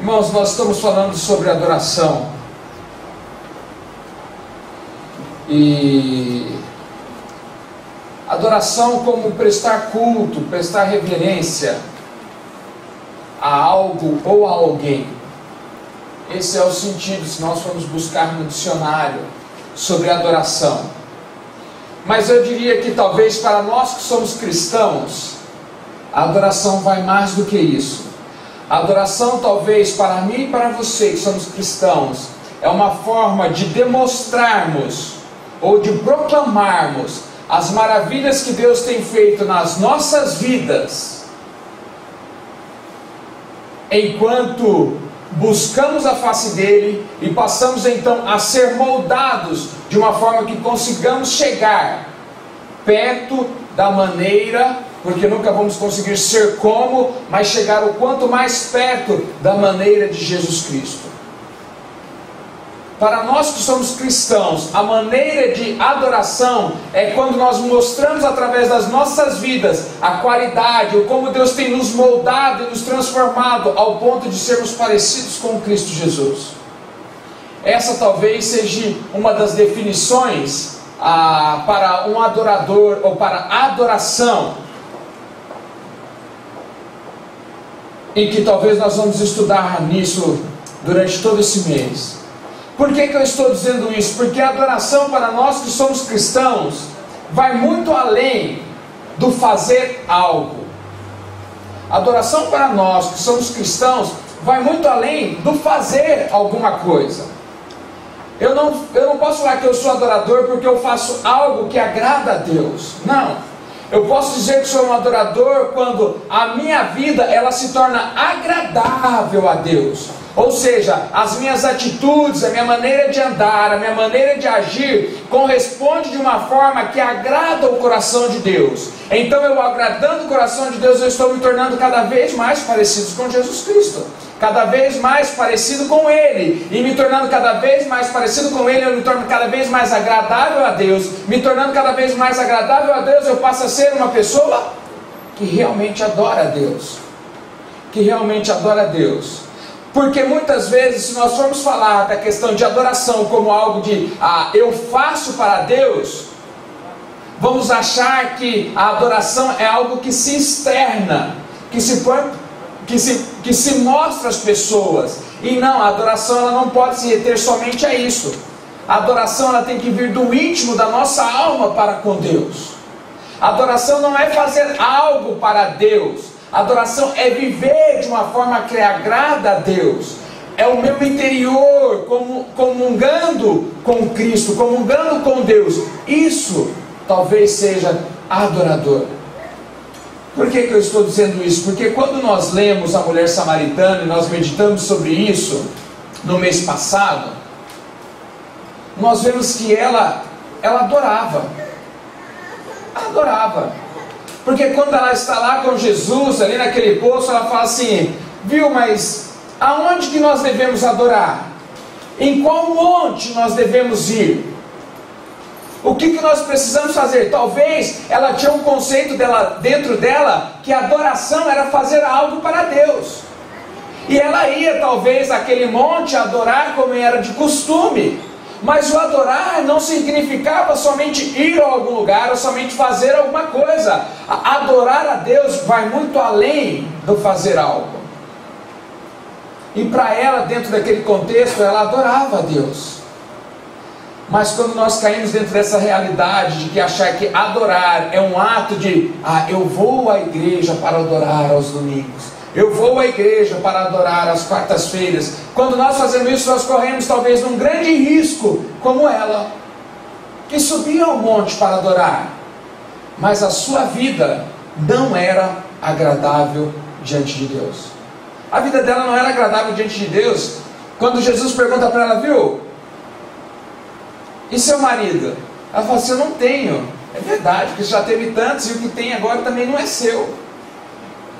Irmãos, nós estamos falando sobre adoração. E adoração como prestar culto, prestar reverência a algo ou a alguém. Esse é o sentido, se nós formos buscar no dicionário sobre adoração. Mas eu diria que talvez para nós que somos cristãos, a adoração vai mais do que isso. A adoração talvez para mim e para você que somos cristãos, é uma forma de demonstrarmos ou de proclamarmos as maravilhas que Deus tem feito nas nossas vidas, enquanto buscamos a face dele e passamos então a ser moldados de uma forma que consigamos chegar perto da maneira, porque nunca vamos conseguir ser como, mas chegar o quanto mais perto da maneira de Jesus Cristo. Para nós que somos cristãos, a maneira de adoração é quando nós mostramos através das nossas vidas a qualidade, ou como Deus tem nos moldado e nos transformado ao ponto de sermos parecidos com Cristo Jesus. Essa talvez seja uma das definições para um adorador, ou para adoração, em que talvez nós vamos estudar nisso durante todo esse mês. Por que eu estou dizendo isso? Porque a adoração para nós que somos cristãos vai muito além do fazer algo. A adoração para nós que somos cristãos vai muito além do fazer alguma coisa. Eu não posso falar que eu sou adorador porque eu faço algo que agrada a Deus. Não. Eu posso dizer que sou um adorador quando a minha vida ela se torna agradável a Deus. Ou seja, as minhas atitudes, a minha maneira de andar, a minha maneira de agir corresponde de uma forma que agrada o coração de Deus. Então eu agradando o coração de Deus, eu estou me tornando cada vez mais parecido com Jesus Cristo, cada vez mais parecido com Ele, e me tornando cada vez mais parecido com Ele, eu me torno cada vez mais agradável a Deus. Me tornando cada vez mais agradável a Deus, eu passo a ser uma pessoa que realmente adora a Deus, que realmente adora a Deus. Porque muitas vezes, se nós formos falar da questão de adoração como algo de eu faço para Deus, vamos achar que a adoração é algo que se externa, que se mostra às pessoas. E não, a adoração ela não pode se reter somente a isso. A adoração ela tem que vir do íntimo da nossa alma para com Deus. A adoração não é fazer algo para Deus. A adoração é viver de uma forma que agrada a Deus. É o meu interior comungando com Cristo, comungando com Deus. Isso talvez seja adorador. Por que eu estou dizendo isso? Porque quando nós lemos a mulher samaritana e nós meditamos sobre isso no mês passado, nós vemos que ela adorava. Adorava. Porque quando ela está lá com Jesus, ali naquele poço, ela fala assim: viu, mas aonde que nós devemos adorar? Em qual monte nós devemos ir? O que nós precisamos fazer? Talvez ela tinha um conceito dentro dela, que a adoração era fazer algo para Deus. E ela ia talvez àquele monte adorar como era de costume. Mas o adorar não significava somente ir a algum lugar ou somente fazer alguma coisa. Adorar a Deus vai muito além do fazer algo. E para ela, dentro daquele contexto, ela adorava a Deus. Mas quando nós caímos dentro dessa realidade de que achar que adorar é um ato de eu vou à igreja para adorar aos domingos, eu vou à igreja para adorar às quartas-feiras. Quando nós fazemos isso, nós corremos talvez num grande risco, como ela, que subia ao monte para adorar, mas a sua vida não era agradável diante de Deus. A vida dela não era agradável diante de Deus. Quando Jesus pergunta para ela: viu, e seu marido? Ela fala assim: eu não tenho. É verdade, porque você já teve tantos e o que tem agora também não é seu.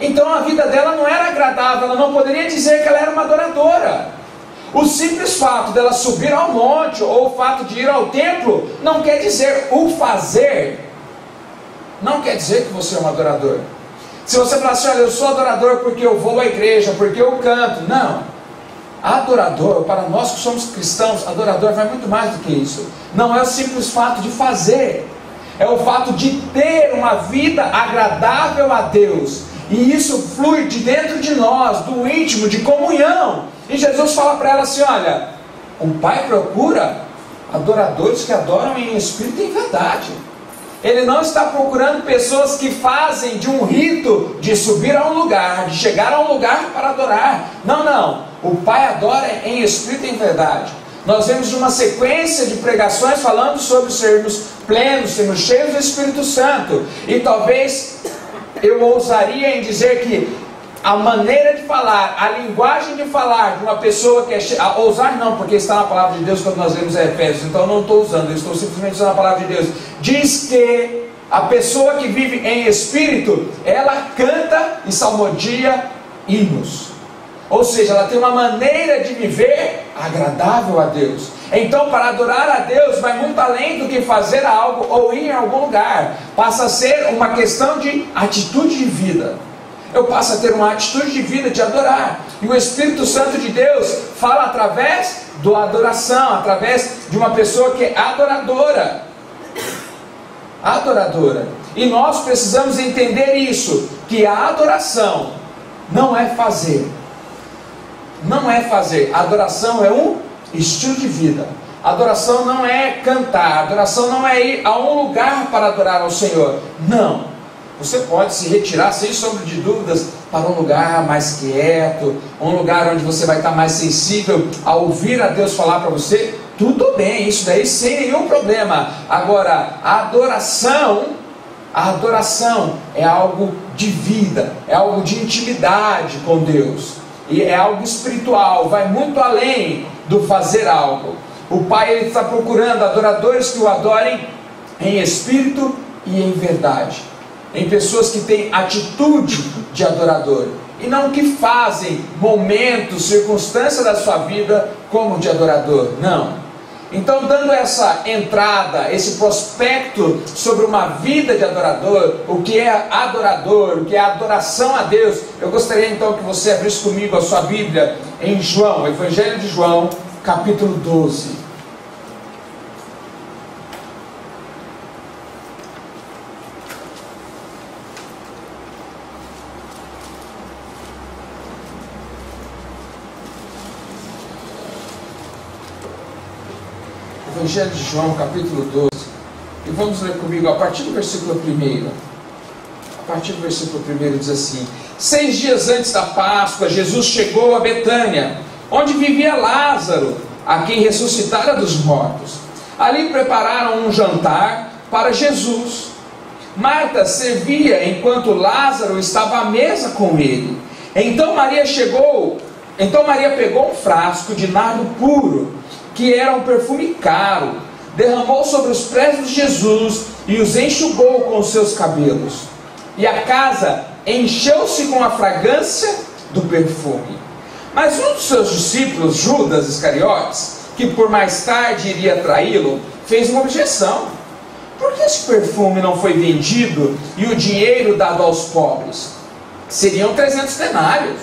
Então a vida dela não era agradável, ela não poderia dizer que ela era uma adoradora. O simples fato dela subir ao monte, ou o fato de ir ao templo, não quer dizer o fazer. Não quer dizer que você é um adorador. Se você falar assim: olha, eu sou adorador porque eu vou à igreja, porque eu canto. Não. Adorador, para nós que somos cristãos, adorador vai muito mais do que isso. Não é o simples fato de fazer, é o fato de ter uma vida agradável a Deus. E isso flui de dentro de nós, do íntimo, de comunhão. E Jesus fala para ela assim: olha, o Pai procura adoradores que adoram em espírito e em verdade. Ele não está procurando pessoas que fazem de um rito de subir a um lugar, de chegar a um lugar para adorar. Não, não. O Pai adora em espírito e em verdade. Nós vemos uma sequência de pregações falando sobre sermos plenos, sermos cheios do Espírito Santo. E talvez eu ousaria em dizer que a maneira de falar, a linguagem de falar de uma pessoa que é cheia... Ousar não, porque está na palavra de Deus quando nós lemos Efésios. Então eu não estou usando, eu estou simplesmente usando a palavra de Deus. Diz que a pessoa que vive em espírito, ela canta e salmodia hinos. Ou seja, ela tem uma maneira de viver agradável a Deus. Então, para adorar a Deus, vai muito além do que fazer algo ou ir em algum lugar. Passa a ser uma questão de atitude de vida. Eu passo a ter uma atitude de vida de adorar. E o Espírito Santo de Deus fala através da adoração, através de uma pessoa que é adoradora. Adoradora. E nós precisamos entender isso, que a adoração não é fazer. Não é fazer. A adoração é um estilo de vida. A adoração não é cantar. A adoração não é ir a um lugar para adorar ao Senhor. Não. Você pode se retirar, sem sombra de dúvidas, para um lugar mais quieto, um lugar onde você vai estar mais sensível a ouvir a Deus falar para você. Tudo bem, isso daí sem nenhum problema. Agora, a adoração é algo de vida, é algo de intimidade com Deus. E é algo espiritual, vai muito além do fazer algo. O Pai ele está procurando adoradores que o adorem em espírito e em verdade. Em pessoas que têm atitude de adorador. E não que fazem momentos, circunstâncias da sua vida como de adorador. Não. Então, dando essa entrada, esse prospecto sobre uma vida de adorador, o que é adorador, o que é adoração a Deus, eu gostaria então que você abrisse comigo a sua Bíblia em João, Evangelho de João, capítulo 12. Evangelho de João, capítulo 12, e vamos ler comigo a partir do versículo 1. A partir do versículo 1 diz assim: 6 dias antes da Páscoa, Jesus chegou a Betânia, onde vivia Lázaro, a quem ressuscitara dos mortos. Ali prepararam um jantar para Jesus. Marta servia enquanto Lázaro estava à mesa com ele. Então Maria pegou um frasco de nardo puro, que era um perfume caro, derramou sobre os pés de Jesus e os enxugou com os seus cabelos. E a casa encheu-se com a fragrância do perfume. Mas um dos seus discípulos, Judas Iscariotes, que por mais tarde iria traí-lo, fez uma objeção: por que esse perfume não foi vendido e o dinheiro dado aos pobres? Seriam 300 denários.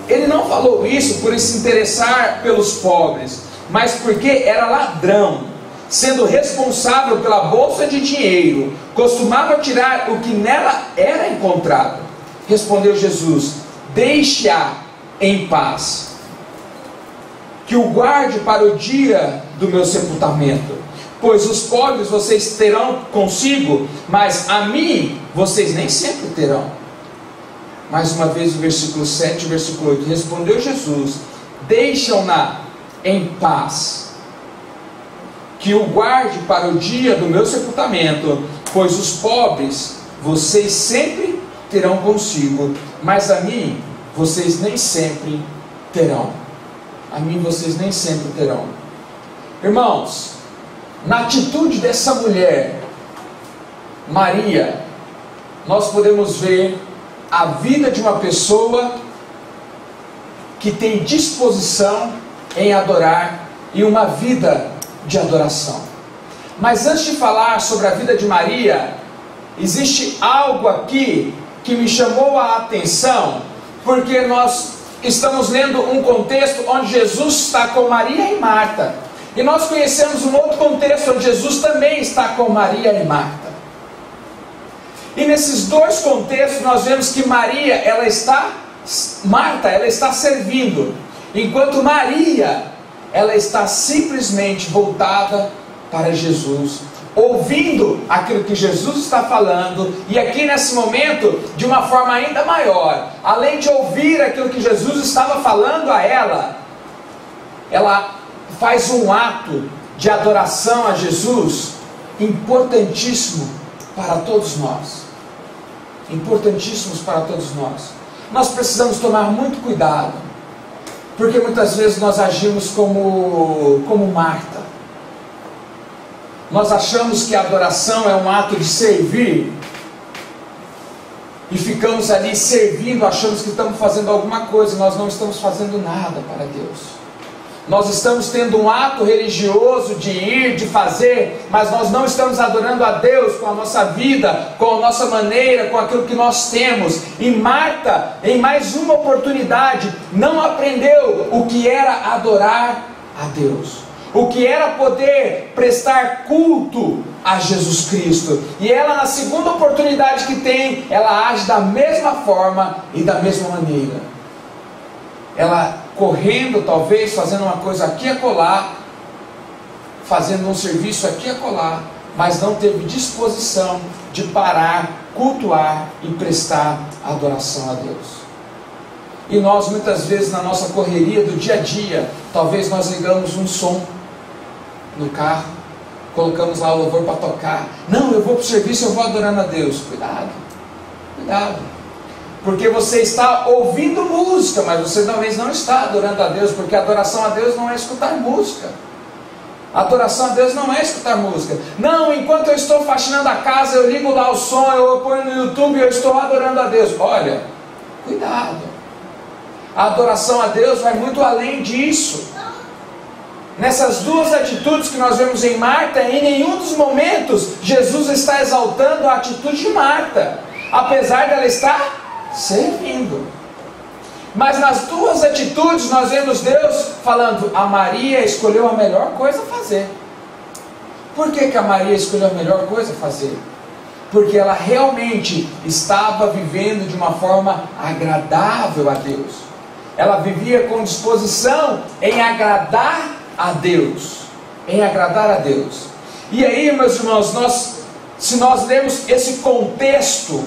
Ele não falou isso por se interessar pelos pobres, mas porque era ladrão, sendo responsável pela bolsa de dinheiro, costumava tirar o que nela era encontrado. Respondeu Jesus: deixe-a em paz, que o guarde para o dia do meu sepultamento, pois os pobres vocês terão consigo, mas a mim vocês nem sempre terão. Mais uma vez o versículo 7 e o versículo 8. Respondeu Jesus: deixam-na em paz, que o guarde para o dia do meu sepultamento, pois os pobres vocês sempre terão consigo, mas a mim vocês nem sempre terão. A mim vocês nem sempre terão. Irmãos, na atitude dessa mulher, Maria, nós podemos ver a vida de uma pessoa que tem disposição em adorar e uma vida de adoração. Mas antes de falar sobre a vida de Maria, existe algo aqui que me chamou a atenção, porque nós estamos lendo um contexto onde Jesus está com Maria e Marta. E nós conhecemos um outro contexto onde Jesus também está com Maria e Marta. E nesses dois contextos nós vemos que Marta, ela está servindo, enquanto Maria, ela está simplesmente voltada para Jesus, ouvindo aquilo que Jesus está falando, e aqui nesse momento, de uma forma ainda maior, além de ouvir aquilo que Jesus estava falando a ela faz um ato de adoração a Jesus, importantíssimo para todos nós. Importantíssimos para todos nós. Nós precisamos tomar muito cuidado, porque muitas vezes nós agimos como Marta. Nós achamos que a adoração é um ato de servir, e ficamos ali servindo, achamos que estamos fazendo alguma coisa, e nós não estamos fazendo nada para Deus. Nós estamos tendo um ato religioso de ir, de fazer, mas nós não estamos adorando a Deus com a nossa vida, com a nossa maneira, com aquilo que nós temos. E Marta, em mais uma oportunidade, não aprendeu o que era adorar a Deus, o que era poder prestar culto a Jesus Cristo. E ela, na segunda oportunidade que tem, ela age da mesma forma e da mesma maneira. Ela correndo, talvez, fazendo uma coisa aqui e acolá, fazendo um serviço aqui e acolá, mas não teve disposição de parar, cultuar e prestar adoração a Deus. E nós, muitas vezes, na nossa correria do dia a dia, talvez nós ligamos um som no carro, colocamos lá o louvor para tocar. Não, eu vou para o serviço, eu vou adorando a Deus. Cuidado, cuidado. Porque você está ouvindo música, mas você talvez não está adorando a Deus, porque a adoração a Deus não é escutar música. A adoração a Deus não é escutar música. Não, enquanto eu estou faxinando a casa, eu ligo lá o som, eu ponho no YouTube e eu estou adorando a Deus. Olha, cuidado. A adoração a Deus vai muito além disso. Nessas duas atitudes que nós vemos em Marta, em nenhum dos momentos Jesus está exaltando a atitude de Marta, apesar dela estar servindo. Mas nas duas atitudes nós vemos Deus falando: a Maria escolheu a melhor coisa a fazer. Por que a Maria escolheu a melhor coisa a fazer? Porque ela realmente estava vivendo de uma forma agradável a Deus. Ela vivia com disposição em agradar a Deus, em agradar a Deus. E aí, meus irmãos, se nós lemos esse contexto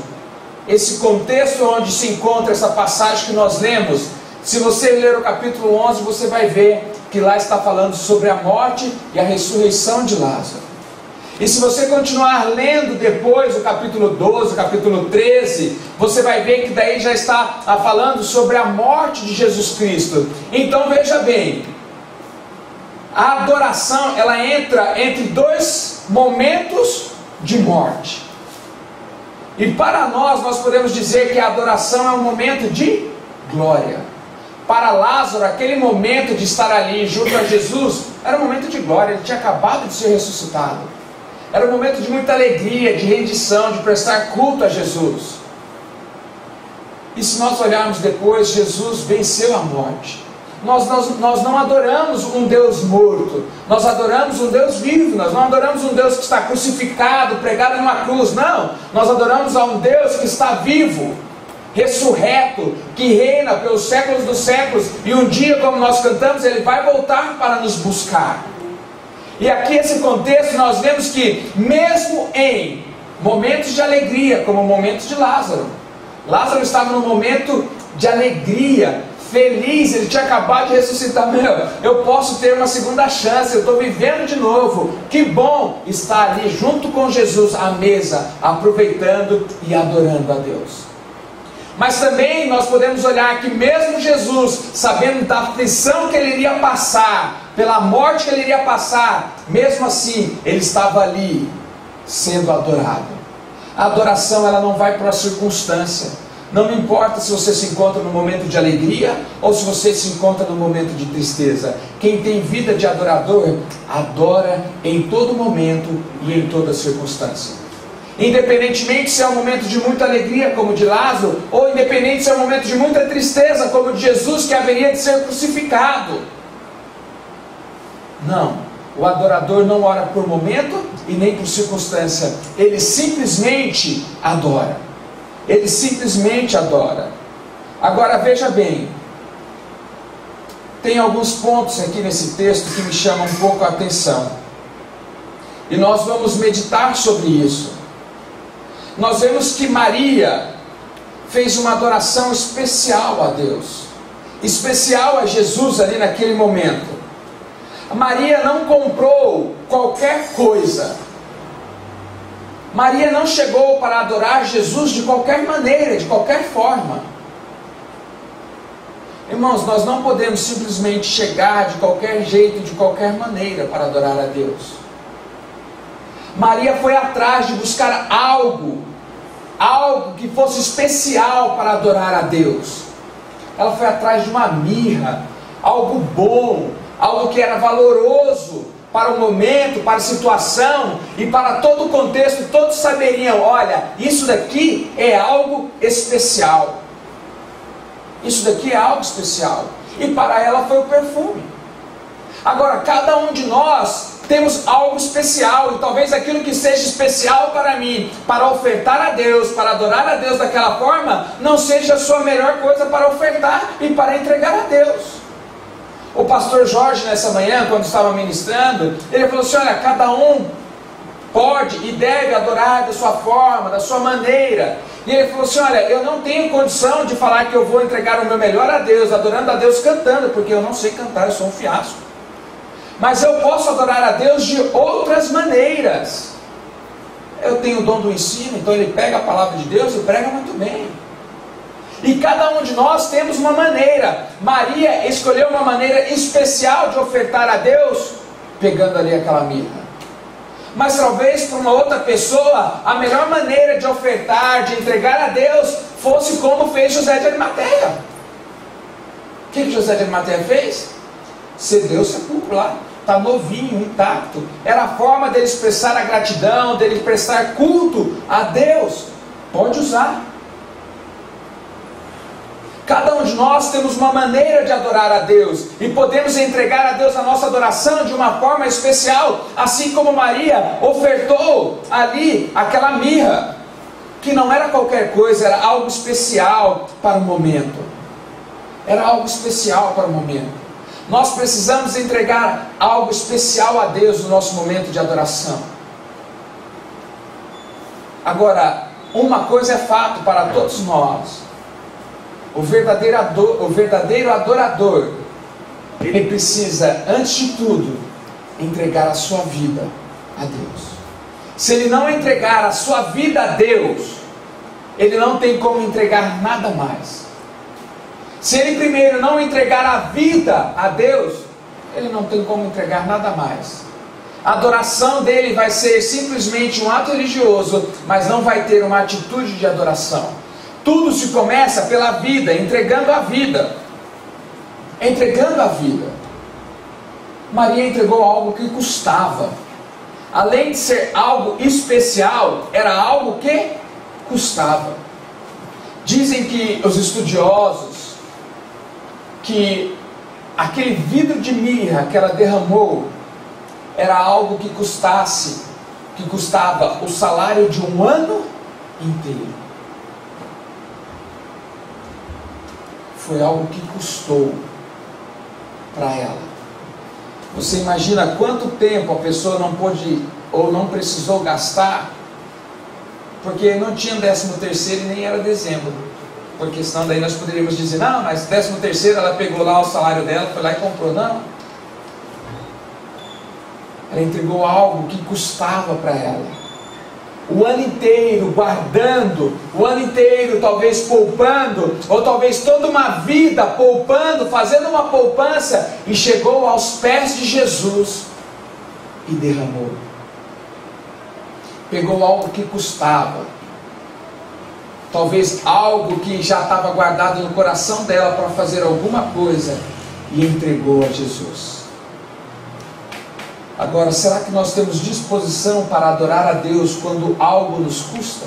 onde se encontra essa passagem que nós lemos, se você ler o capítulo 11, você vai ver que lá está falando sobre a morte e a ressurreição de Lázaro. E se você continuar lendo depois o capítulo 12, o capítulo 13, você vai ver que daí já está falando sobre a morte de Jesus Cristo. Então veja bem, a adoração, ela entra entre dois momentos de morte. E para nós podemos dizer que a adoração é um momento de glória. Para Lázaro, aquele momento de estar ali junto a Jesus, era um momento de glória. Ele tinha acabado de ser ressuscitado. Era um momento de muita alegria, de rendição, de prestar culto a Jesus. E se nós olharmos depois, Jesus venceu a morte. Nós não adoramos um Deus morto, nós adoramos um Deus vivo. Nós não adoramos um Deus que está crucificado, pregado numa cruz. Não, nós adoramos a um Deus que está vivo, ressurreto, que reina pelos séculos dos séculos, e um dia, como nós cantamos, Ele vai voltar para nos buscar. E aqui nesse contexto nós vemos que mesmo em momentos de alegria, como o momento de Lázaro estava num momento de alegria, feliz, ele tinha acabado de ressuscitar. Eu posso ter uma segunda chance, eu estou vivendo de novo. Que bom estar ali junto com Jesus à mesa, aproveitando e adorando a Deus. Mas também nós podemos olhar que mesmo Jesus, sabendo da aflição que ele iria passar, pela morte que ele iria passar, mesmo assim, ele estava ali, sendo adorado. A adoração, ela não vai para a circunstância. Não me importa se você se encontra no momento de alegria, ou se você se encontra no momento de tristeza. Quem tem vida de adorador, adora em todo momento e em toda circunstância. Independentemente se é um momento de muita alegria, como o de Lázaro, ou independente se é um momento de muita tristeza, como o de Jesus, que haveria de ser crucificado. Não, o adorador não ora por momento e nem por circunstância, ele simplesmente adora. Ele simplesmente adora. Agora veja bem, tem alguns pontos aqui nesse texto que me chamam um pouco a atenção, e nós vamos meditar sobre isso. Nós vemos que Maria fez uma adoração especial a Deus, especial a Jesus ali naquele momento. Maria não comprou qualquer coisa. Maria não chegou para adorar Jesus de qualquer maneira, de qualquer forma. Irmãos, nós não podemos simplesmente chegar de qualquer jeito, de qualquer maneira para adorar a Deus. Maria foi atrás de buscar algo que fosse especial para adorar a Deus. Ela foi atrás de uma mirra, algo bom, algo que era valoroso para o momento, para a situação e para todo o contexto. Todos saberiam, olha, isso daqui é algo especial. Isso daqui é algo especial. E para ela foi o perfume. Agora, cada um de nós temos algo especial, e talvez aquilo que seja especial para mim, para ofertar a Deus, para adorar a Deus daquela forma, não seja a sua melhor coisa para ofertar e para entregar a Deus. O pastor Jorge, nessa manhã, quando estava ministrando, ele falou assim, olha, cada um pode e deve adorar da sua forma, da sua maneira. E ele falou assim, olha, eu não tenho condição de falar que eu vou entregar o meu melhor a Deus, adorando a Deus cantando, porque eu não sei cantar, eu sou um fiasco. Mas eu posso adorar a Deus de outras maneiras. Eu tenho o dom do ensino, então ele pega a palavra de Deus e prega muito bem. E cada um de nós temos uma maneira. Maria escolheu uma maneira especial de ofertar a Deus, pegando ali aquela mirra. Mas talvez para uma outra pessoa, a melhor maneira de ofertar, de entregar a Deus, fosse como fez José de Arimateia. O que José de Arimateia fez? Cedeu o sepulcro lá, está novinho, intacto. Era a forma dele expressar a gratidão, dele prestar culto a Deus. Pode usar. Cada um de nós temos uma maneira de adorar a Deus, e podemos entregar a Deus a nossa adoração de uma forma especial, assim como Maria ofertou ali aquela mirra, que não era qualquer coisa, era algo especial para o momento. Era algo especial para o momento. Nós precisamos entregar algo especial a Deus no nosso momento de adoração. Agora, uma coisa é fato para todos nós: o verdadeiro adorador, ele precisa, antes de tudo, entregar a sua vida a Deus. Se ele não entregar a sua vida a Deus, ele não tem como entregar nada mais. Se ele primeiro não entregar a vida a Deus, ele não tem como entregar nada mais. A adoração dele vai ser simplesmente um ato religioso, mas não vai ter uma atitude de adoração. Tudo se começa pela vida, entregando a vida. Entregando a vida. Maria entregou algo que custava. Além de ser algo especial, era algo que custava. Dizem que os estudiosos, que aquele vidro de mirra que ela derramou era algo que custava o salário de um ano inteiro. Foi algo que custou para ela. Você imagina quanto tempo a pessoa não pôde ou não precisou gastar, porque não tinha 13º e nem era dezembro. Porque senão daí nós poderíamos dizer, não, mas 13º ela pegou lá o salário dela, foi lá e comprou. Não. Ela entregou algo que custava para ela. O ano inteiro guardando, o ano inteiro talvez poupando, ou talvez toda uma vida poupando, fazendo uma poupança, e chegou aos pés de Jesus e derramou. Pegou algo que custava. Talvez algo que já estava guardado no coração dela para fazer alguma coisa, e entregou a Jesus. Agora, será que nós temos disposição para adorar a Deus quando algo nos custa?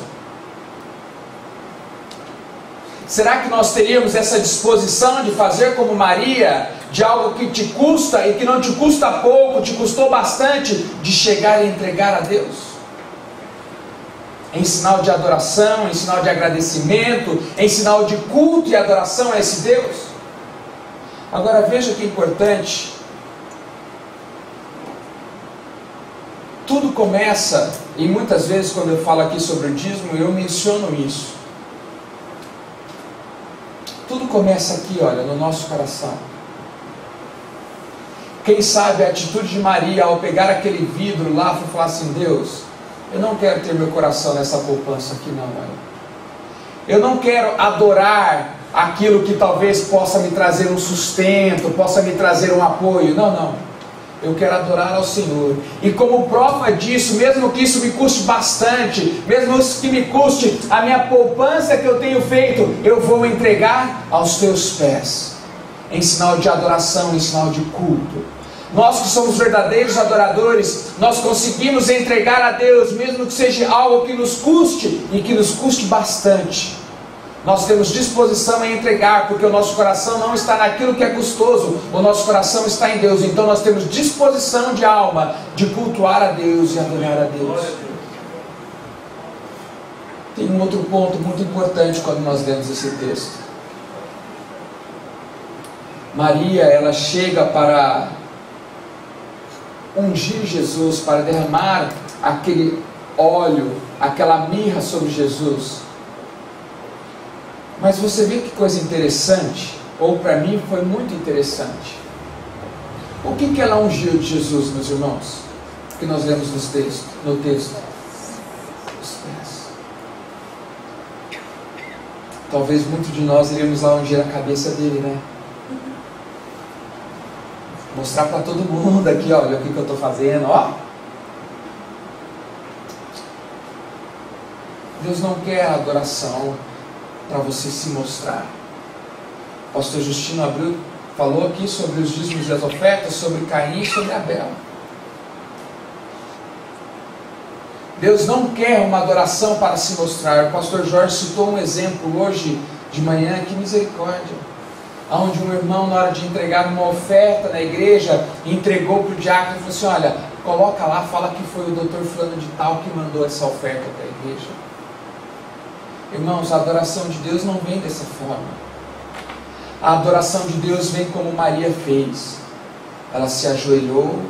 Será que nós teríamos essa disposição de fazer como Maria, de algo que te custa e que não te custa pouco, te custou bastante, de chegar e entregar a Deus? Em sinal de adoração, em sinal de agradecimento, em sinal de culto e adoração a esse Deus? Agora veja que importante. Tudo começa, e muitas vezes quando eu falo aqui sobre o dízimo, eu menciono isso. Tudo começa aqui, olha, no nosso coração. Quem sabe a atitude de Maria ao pegar aquele vidro lá, foi falar assim: Deus, eu não quero ter meu coração nessa poupança aqui não, olha. Eu não quero adorar aquilo que talvez possa me trazer um sustento, possa me trazer um apoio. Não, não. Eu quero adorar ao Senhor. E como prova disso, mesmo que isso me custe bastante, mesmo que me custe a minha poupança que eu tenho feito, eu vou entregar aos teus pés, em sinal de adoração, em sinal de culto. Nós que somos verdadeiros adoradores, nós conseguimos entregar a Deus, mesmo que seja algo que nos custe, e que nos custe bastante. Nós temos disposição em entregar, porque o nosso coração não está naquilo que é custoso, o nosso coração está em Deus. Então nós temos disposição de alma de cultuar a Deus e adorar a Deus. Tem um outro ponto muito importante quando nós lemos esse texto. Maria, ela chega para ungir Jesus, para derramar aquele óleo, aquela mirra sobre Jesus. Mas você vê que coisa interessante, ou para mim foi muito interessante. O que ela ungiu de Jesus, meus irmãos? Que nós lemos no texto. Os pés. Talvez muitos de nós iremos lá ungir a cabeça dele, né? Mostrar para todo mundo aqui, olha o que eu estou fazendo, ó. Deus não quer adoração para você se mostrar. O pastor Justino Abreu falou aqui sobre os dízimos e as ofertas, sobre Caim e sobre Abel. Deus não quer uma adoração para se mostrar. O pastor Jorge citou um exemplo hoje de manhã, que misericórdia, onde um irmão, na hora de entregar uma oferta na igreja, entregou para o diácono e falou assim: olha, coloca lá, fala que foi o doutor fulano de tal que mandou essa oferta para a igreja. Irmãos, a adoração de Deus não vem dessa forma. A adoração de Deus vem como Maria fez. Ela se ajoelhou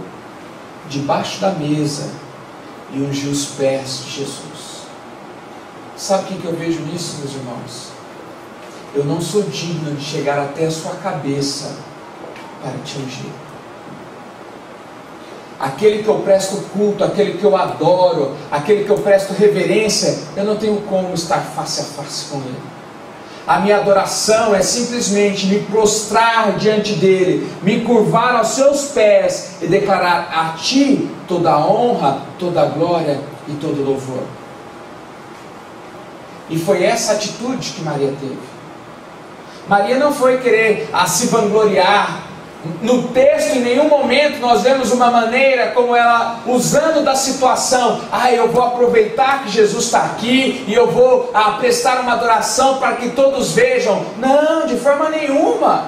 debaixo da mesa e ungiu os pés de Jesus. Sabe o que eu vejo nisso, meus irmãos? Eu não sou digno de chegar até a sua cabeça para te ungir. Aquele que eu presto culto, aquele que eu adoro, aquele que eu presto reverência, eu não tenho como estar face a face com ele. A minha adoração é simplesmente me prostrar diante dele, me curvar aos seus pés e declarar a ti toda a honra, toda a glória e todo o louvor. E foi essa atitude que Maria teve. Maria não foi querer se vangloriar. No texto, em nenhum momento nós vemos uma maneira como ela usando da situação: eu vou aproveitar que Jesus está aqui e eu vou prestar uma adoração para que todos vejam. Não, de forma nenhuma.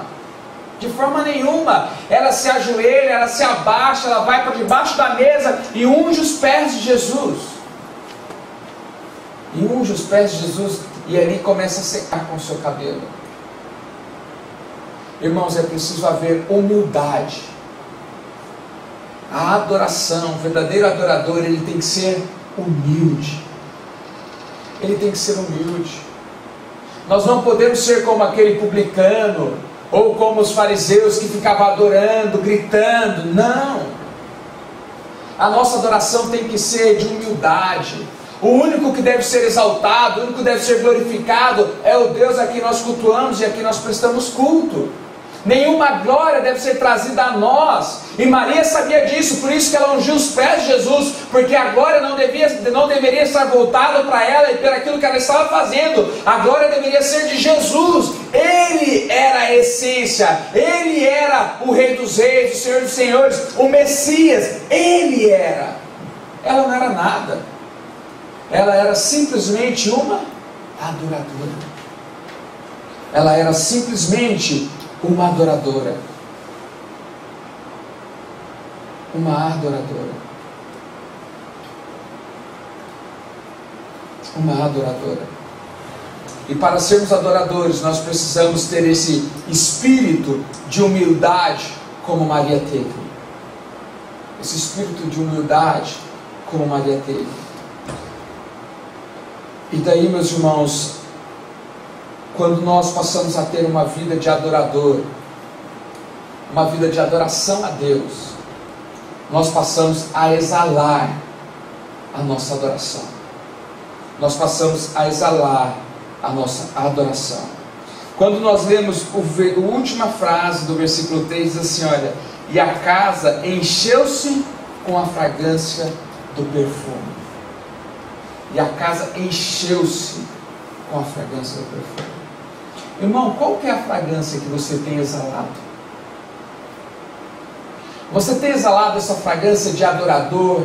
De forma nenhuma. Ela se ajoelha, ela se abaixa, ela vai para debaixo da mesa e unge os pés de Jesus. E unge os pés de Jesus, e ali começa a secar com o seu cabelo. Irmãos, é preciso haver humildade. A adoração, o verdadeiro adorador, ele tem que ser humilde. Ele tem que ser humilde. Nós não podemos ser como aquele publicano, ou como os fariseus que ficavam adorando, gritando. Não. A nossa adoração tem que ser de humildade. O único que deve ser exaltado, o único que deve ser glorificado é o Deus a quem nós cultuamos e a quem nós prestamos culto. Nenhuma nenhuma glória deve ser trazida a nós. E Maria sabia disso, por isso que ela ungiu os pés de Jesus, porque a glória não deveria estar voltada para ela e por aquilo que ela estava fazendo. A glória deveria ser de Jesus. Ele era a essência, Ele era o Rei dos Reis, o Senhor dos Senhores, o Messias. Ele era. Ela não era nada. Ela era simplesmente uma adoradora. Ela era simplesmente uma adoradora. Uma adoradora. Uma adoradora. E para sermos adoradores, nós precisamos ter esse espírito de humildade, como Maria teve. Esse espírito de humildade, como Maria teve. E daí, meus irmãos, quando nós passamos a ter uma vida de adorador, uma vida de adoração a Deus, nós passamos a exalar a nossa adoração. Nós passamos a exalar a nossa adoração. Quando nós lemos a última frase do versículo 3, diz assim, olha, e a casa encheu-se com a fragrância do perfume. E a casa encheu-se com a fragrância do perfume. Irmão, qual que é a fragrância que você tem exalado? Você tem exalado essa fragrância de adorador?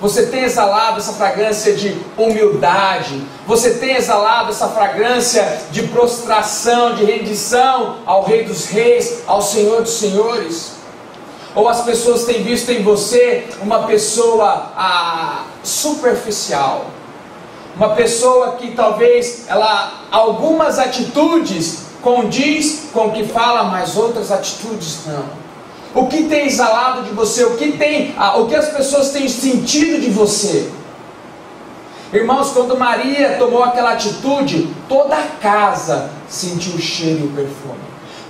Você tem exalado essa fragrância de humildade? Você tem exalado essa fragrância de prostração, de rendição ao Rei dos Reis, ao Senhor dos Senhores? Ou as pessoas têm visto em você uma pessoa superficial? Uma pessoa que talvez algumas atitudes condiz com o que fala, mas outras atitudes não. O que tem exalado de você? O que as pessoas têm sentido de você? Irmãos, quando Maria tomou aquela atitude, toda a casa sentiu o cheiro e o perfume.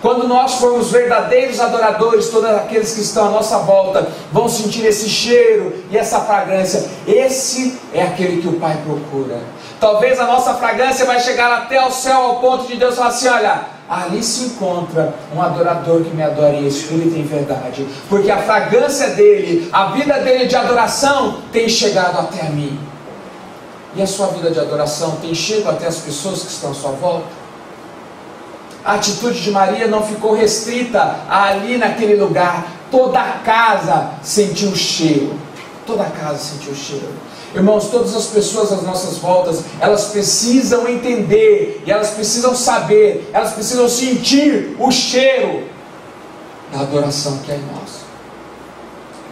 Quando nós formos verdadeiros adoradores, todos aqueles que estão à nossa volta vão sentir esse cheiro e essa fragrância. Esse é aquele que o Pai procura. Talvez a nossa fragrância vai chegar até ao céu, ao ponto de Deus falar assim, olha, ali se encontra um adorador que me adora em espírito e em verdade. Porque a fragrância dele, a vida dele de adoração tem chegado até a mim. E a sua vida de adoração tem chegado até as pessoas que estão à sua volta? A atitude de Maria não ficou restrita ali naquele lugar. Toda a casa sentiu o cheiro. Toda a casa sentiu o cheiro. Irmãos, todas as pessoas às nossas voltas, elas precisam entender, e elas precisam saber, elas precisam sentir o cheiro da adoração que é em nós.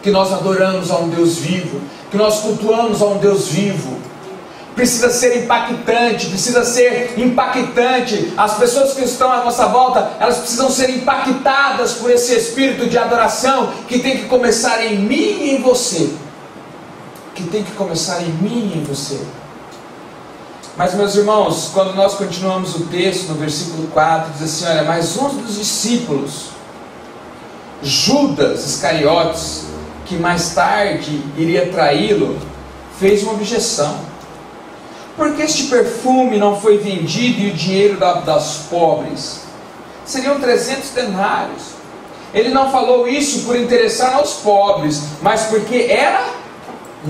Que nós adoramos a um Deus vivo, que nós cultuamos a um Deus vivo. Precisa ser impactante, as pessoas que estão à nossa volta, elas precisam ser impactadas por esse espírito de adoração, que tem que começar em mim e em você, Mas, meus irmãos, quando nós continuamos o texto, no versículo 4, diz assim, olha, mas um dos discípulos, Judas Iscariotes, que mais tarde iria traí-lo, fez uma objeção. Por que este perfume não foi vendido e o dinheiro das pobres? Seriam 300 denários. Ele não falou isso por interessar aos pobres, mas porque era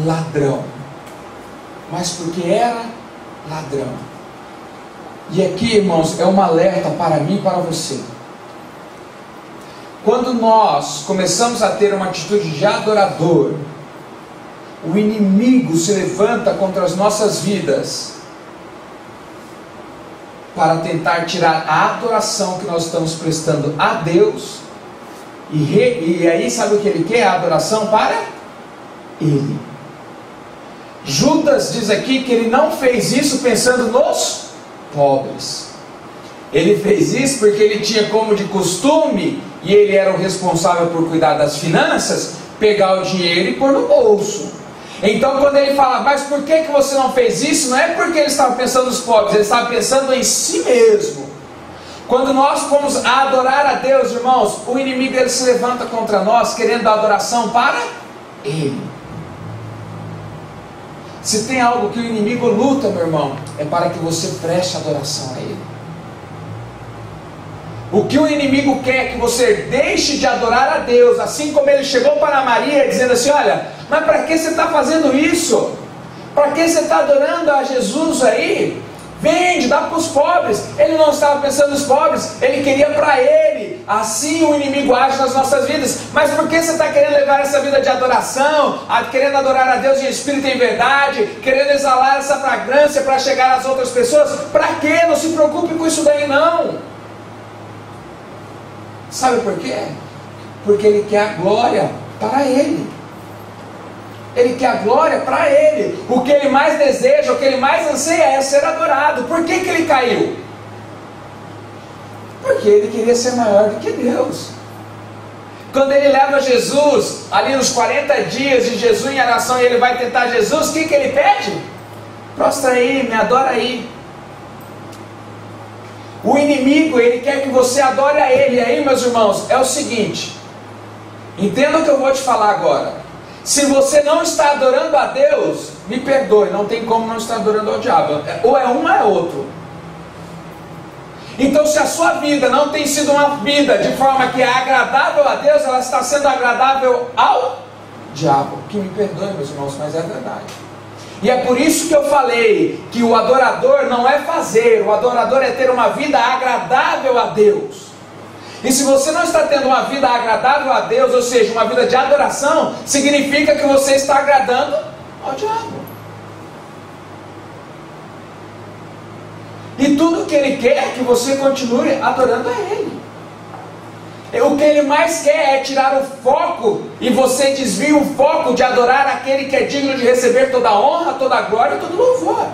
ladrão. E aqui, irmãos, é um alerta para mim e para você. Quando nós começamos a ter uma atitude de adorador, o inimigo se levanta contra as nossas vidas para tentar tirar a adoração que nós estamos prestando a Deus. E aí sabe o que ele quer? A adoração para Ele. Judas diz aqui que ele não fez isso pensando nos pobres. Ele fez isso porque ele tinha como de costume, e ele era o responsável por cuidar das finanças, pegar o dinheiro e pôr no bolso. Então quando ele fala, mas por que você não fez isso? Não é porque ele estava pensando nos pobres, ele estava pensando em si mesmo. Quando nós fomos a adorar a Deus, irmãos, o inimigo ele se levanta contra nós, querendo a adoração para Ele. Se tem algo que o inimigo luta, meu irmão, é para que você preste adoração a Ele. O que o inimigo quer é que você deixe de adorar a Deus, assim como ele chegou para Maria dizendo assim: olha, mas para que você está fazendo isso? Para que você está adorando a Jesus aí? Vende, dá para os pobres. Ele não estava pensando nos pobres, ele queria para ele. Assim o inimigo age nas nossas vidas. Mas por que você está querendo levar essa vida de adoração, querendo adorar a Deus em espírito e em verdade, querendo exalar essa fragrância para chegar às outras pessoas? Para quê? Não se preocupe com isso daí não. Sabe por quê? Porque ele quer a glória para ele. Ele quer a glória para ele. O que ele mais deseja, o que ele mais anseia é ser adorado. Por que ele caiu? Porque ele queria ser maior do que Deus. Quando ele leva Jesus, ali nos 40 dias de Jesus em oração, e ele vai tentar Jesus, o que ele pede? Prostra aí, me adora aí. O inimigo, ele quer que você adore a ele. E aí, meus irmãos, é o seguinte, entenda o que eu vou te falar agora. Se você não está adorando a Deus, me perdoe, não tem como não estar adorando ao diabo. Ou é um ou é outro. Então, se a sua vida não tem sido uma vida de forma que é agradável a Deus, ela está sendo agradável ao diabo. Que me perdoe, meus irmãos, mas é verdade. E é por isso que eu falei que o adorador não é fazer, o adorador é ter uma vida agradável a Deus. E se você não está tendo uma vida agradável a Deus, ou seja, uma vida de adoração, significa que você está agradando ao diabo. E tudo que ele quer é que você continue adorando a ele. O que ele mais quer é tirar o foco, e você desvia o foco de adorar aquele que é digno de receber toda a honra, toda a glória e todo o louvor.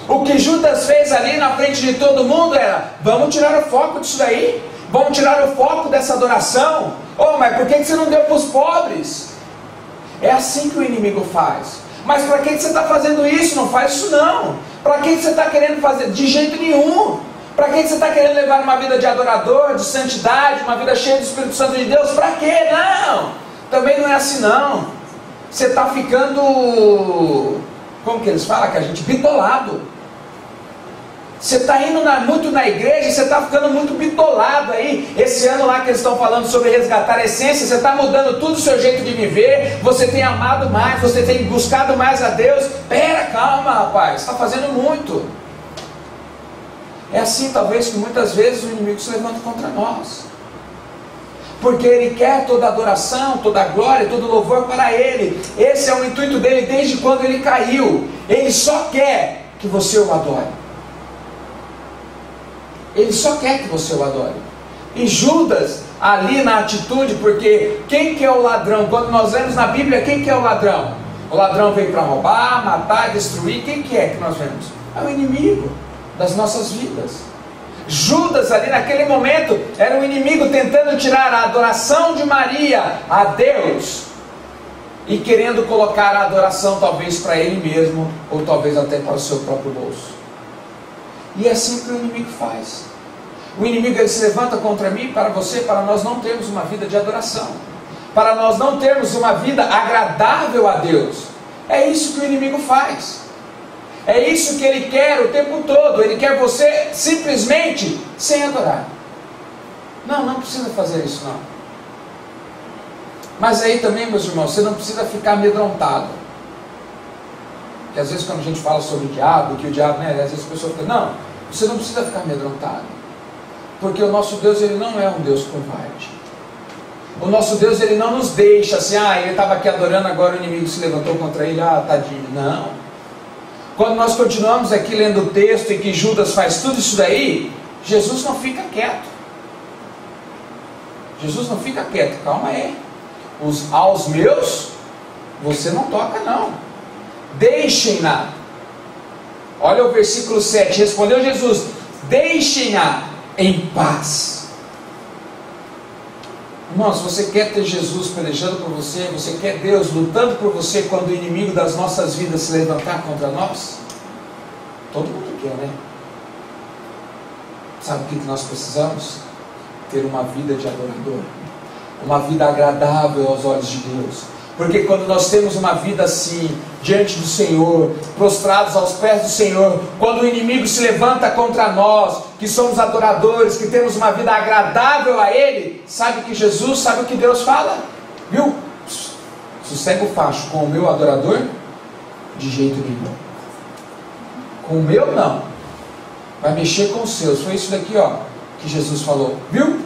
O que Judas fez ali na frente de todo mundo era: vamos tirar o foco disso daí. Vamos tirar o foco dessa adoração. Oh, mas por que você não deu para os pobres? É assim que o inimigo faz. Mas para que você está fazendo isso? Não faz isso não. Para que você está querendo fazer? De jeito nenhum. Para que você está querendo levar uma vida de adorador, de santidade, uma vida cheia do Espírito Santo de Deus? Para quê? Não. Também não é assim não. Você está ficando, como que eles falam que a gente? Bitolado. Você está indo muito na igreja, você está ficando muito bitolado aí. Esse ano lá que eles estão falando sobre resgatar a essência, você está mudando tudo o seu jeito de viver, você tem amado mais, você tem buscado mais a Deus. Pera, calma rapaz, está fazendo muito. É assim talvez que muitas vezes o inimigo se levanta contra nós. Porque ele quer toda adoração, toda glória, todo louvor para ele. Esse é o intuito dele desde quando ele caiu. Ele só quer que você o adore. Ele só quer que você o adore. E Judas, ali na atitude, porque quem que é o ladrão? Quando nós vemos na Bíblia, quem que é o ladrão? O ladrão veio para roubar, matar, destruir. Quem que é que nós vemos? É o inimigo das nossas vidas. Judas ali naquele momento era o inimigo tentando tirar a adoração de Maria a Deus e querendo colocar a adoração talvez para ele mesmo, ou talvez até para o seu próprio bolso. E é assim que o inimigo faz. O inimigo ele se levanta contra mim, para você, para nós não termos uma vida de adoração, para nós não termos uma vida agradável a Deus. É isso que o inimigo faz. É isso que ele quer o tempo todo. Ele quer você simplesmente sem adorar. Não precisa fazer isso não. Mas aí também, meus irmãos, você não precisa ficar amedrontado. Porque às vezes quando a gente fala sobre o diabo, que o diabo, às vezes a pessoa fica, não, você não precisa ficar amedrontado. Porque o nosso Deus, ele não é um Deus covarde. O nosso Deus, ele não nos deixa assim, ele estava aqui adorando, agora o inimigo se levantou contra ele, tadinho. Não. Quando nós continuamos aqui lendo o texto em que Judas faz tudo isso daí, Jesus não fica quieto. Jesus não fica quieto, calma aí. Aos meus, você não toca não. Deixem-na. Olha o versículo 7, respondeu Jesus: deixem-na em paz. Irmão, se você quer ter Jesus pelejando por você, você quer Deus lutando por você quando o inimigo das nossas vidas se levantar contra nós? Todo mundo quer, né? Sabe o que nós precisamos? Ter uma vida de adorador, uma vida agradável aos olhos de Deus, Porque quando nós temos uma vida assim, diante do Senhor, prostrados aos pés do Senhor, quando o inimigo se levanta contra nós, que somos adoradores, que temos uma vida agradável a Ele, sabe que Jesus, sabe o que Deus fala? Viu? Sossega o facho com o meu adorador? De jeito nenhum. Com o meu não. Vai mexer com os seus. Foi isso daqui, ó, que Jesus falou. Viu?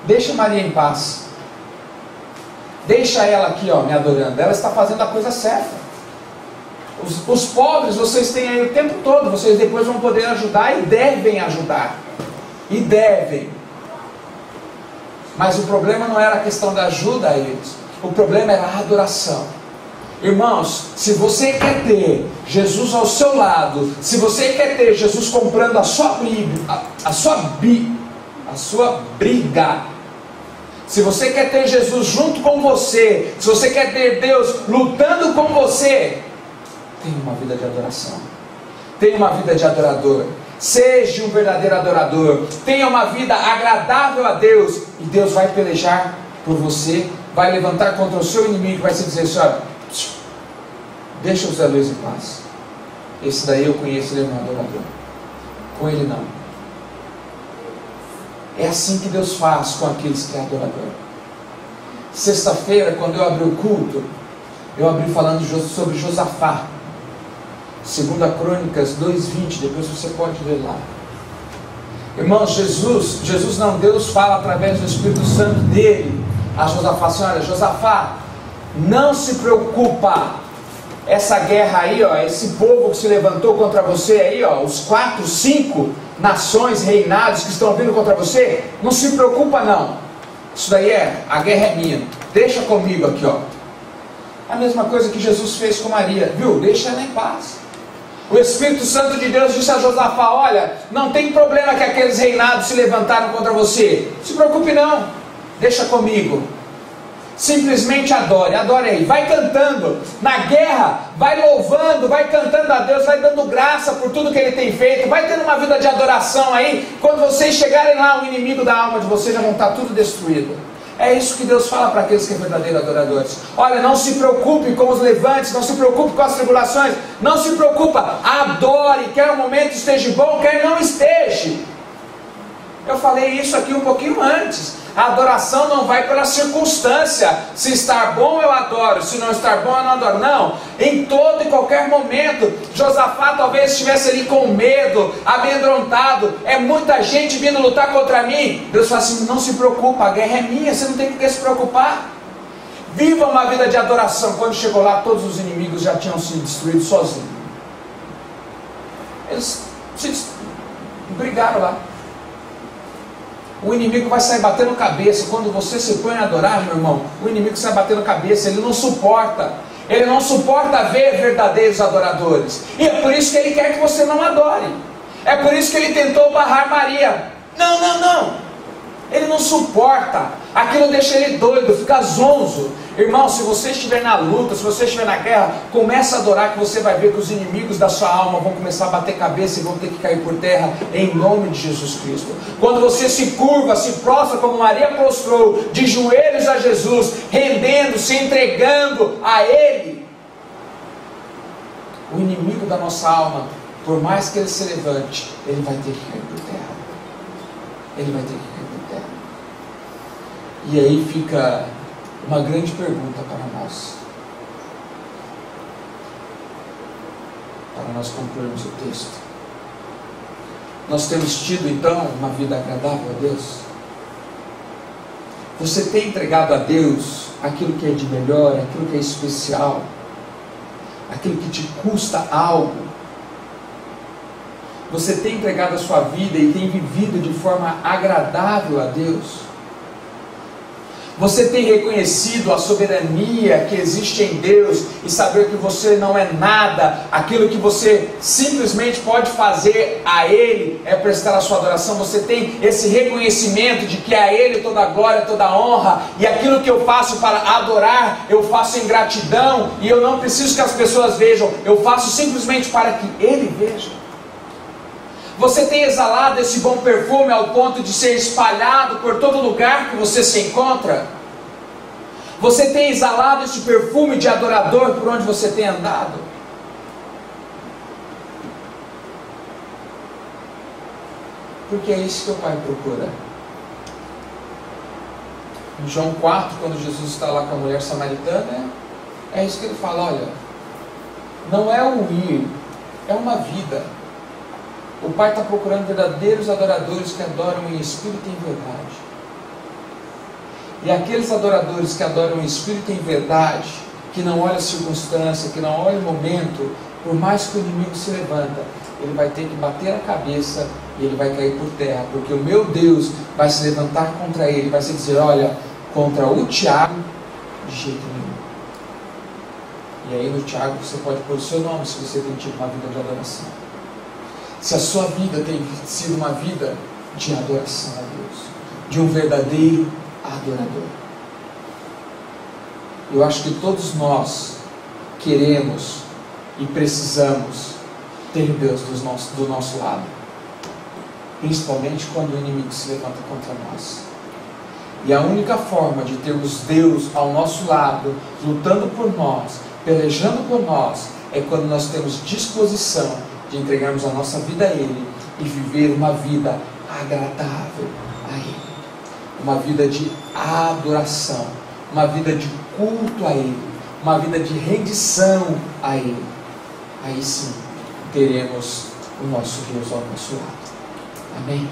Deixa Maria em paz. Deixa ela aqui, ó, me adorando. Ela está fazendo a coisa certa. Os pobres vocês têm aí o tempo todo. Vocês depois vão poder ajudar e devem ajudar. E devem. Mas o problema não era a questão da ajuda a eles. O problema era a adoração. Irmãos, se você quer ter Jesus ao seu lado, se você quer ter Jesus comprando a sua briga, se você quer ter Jesus junto com você, se você quer ter Deus lutando com você, tenha uma vida de adoração, tenha uma vida de adorador, seja um verdadeiro adorador, tenha uma vida agradável a Deus, e Deus vai pelejar por você, vai levantar contra o seu inimigo, vai se dizer assim, olha, deixa o Zé Luiz em paz, esse daí eu conheço, ele é um adorador, com ele não. É assim que Deus faz com aqueles que é adorador. Sexta-feira, quando eu abri o culto, eu abri falando sobre Josafá, 2 Crônicas 2:20, depois você pode ler lá. Irmãos, Deus fala através do Espírito Santo dele a Josafá assim, olha, Josafá, não se preocupa, essa guerra aí, ó, esse povo que se levantou contra você aí, ó, os 4, 5 nações, reinados que estão vindo contra você, não se preocupa não, isso daí a guerra é minha, deixa comigo aqui, ó. A mesma coisa que Jesus fez com Maria, viu? Deixa ela em paz. O Espírito Santo de Deus disse a Josafá, olha, não tem problema que aqueles reinados se levantaram contra você, não se preocupe não, deixa comigo. Simplesmente adore aí, vai cantando, na guerra, vai louvando, vai cantando a Deus, vai dando graça por tudo que Ele tem feito, vai tendo uma vida de adoração aí, quando vocês chegarem lá, o inimigo da alma de vocês já vão estar tudo destruído. É isso que Deus fala para aqueles que são verdadeiros adoradores. Olha, não se preocupe com os levantes, não se preocupe com as tribulações, não se preocupa, adore, quer o momento esteja bom, quer não esteja. Eu falei isso aqui um pouquinho antes. A adoração não vai pela circunstância. Se estar bom eu adoro, se não estar bom eu não adoro. Não, em todo e qualquer momento. Josafá talvez estivesse ali com medo, amedrontado, é muita gente vindo lutar contra mim. Deus fala assim, não se preocupa, a guerra é minha, você não tem por que se preocupar. Viva uma vida de adoração. Quando chegou lá, todos os inimigos já tinham sido destruídos sozinhos. Eles se brigaram lá. O inimigo vai sair batendo cabeça. Quando você se põe a adorar, meu irmão, o inimigo sai batendo cabeça. Ele não suporta ver verdadeiros adoradores. E é por isso que ele quer que você não adore. É por isso que ele tentou barrar Maria. Não. Ele não suporta. Aquilo deixa ele doido, fica zonzo. Irmão, se você estiver na luta, se você estiver na guerra, comece a adorar, que você vai ver que os inimigos da sua alma vão começar a bater cabeça e vão ter que cair por terra, em nome de Jesus Cristo. Quando você se curva, se prostra como Maria prostrou, de joelhos a Jesus, rendendo, se entregando a Ele, o inimigo da nossa alma, por mais que ele se levante, ele vai ter que cair por terra. Ele vai ter que cair por terra. E aí fica uma grande pergunta para nós concluirmos o texto. Nós temos tido então uma vida agradável a Deus? Você tem entregado a Deus aquilo que é de melhor, aquilo que é especial, aquilo que te custa algo? Você tem entregado a sua vida e tem vivido de forma agradável a Deus? Você tem reconhecido a soberania que existe em Deus e saber que você não é nada, aquilo que você simplesmente pode fazer a Ele é prestar a sua adoração? Você tem esse reconhecimento de que a Ele toda a glória, toda a honra, e aquilo que eu faço para adorar, eu faço em gratidão, e eu não preciso que as pessoas vejam, eu faço simplesmente para que Ele veja. Você tem exalado esse bom perfume ao ponto de ser espalhado por todo lugar que você se encontra? Você tem exalado esse perfume de adorador por onde você tem andado? Porque é isso que o Pai procura. Em João 4, quando Jesus está lá com a mulher samaritana, é isso que ele fala: olha, não é um ir, é uma vida. O Pai está procurando verdadeiros adoradores que adoram em espírito e em verdade. E aqueles adoradores que adoram em espírito e em verdade, que não olha a circunstância, que não olha o momento, por mais que o inimigo se levanta, ele vai ter que bater a cabeça e ele vai cair por terra, porque o meu Deus vai se levantar contra ele, vai se dizer: olha, contra o Tiago, de jeito nenhum. E aí no Tiago você pode pôr o seu nome, se você tem tido uma vida de adoração. Se a sua vida tem sido uma vida de adoração a Deus, de um verdadeiro adorador. Eu acho que todos nós queremos e precisamos ter Deus do nosso lado, principalmente quando o inimigo se levanta contra nós. E a única forma de termos Deus ao nosso lado, lutando por nós, pelejando por nós, é quando nós temos disposição de entregarmos a nossa vida a Ele e viver uma vida agradável a Ele, uma vida de adoração, uma vida de culto a Ele, uma vida de rendição a Ele. Aí sim teremos o nosso Deus ao nosso lado. Amém?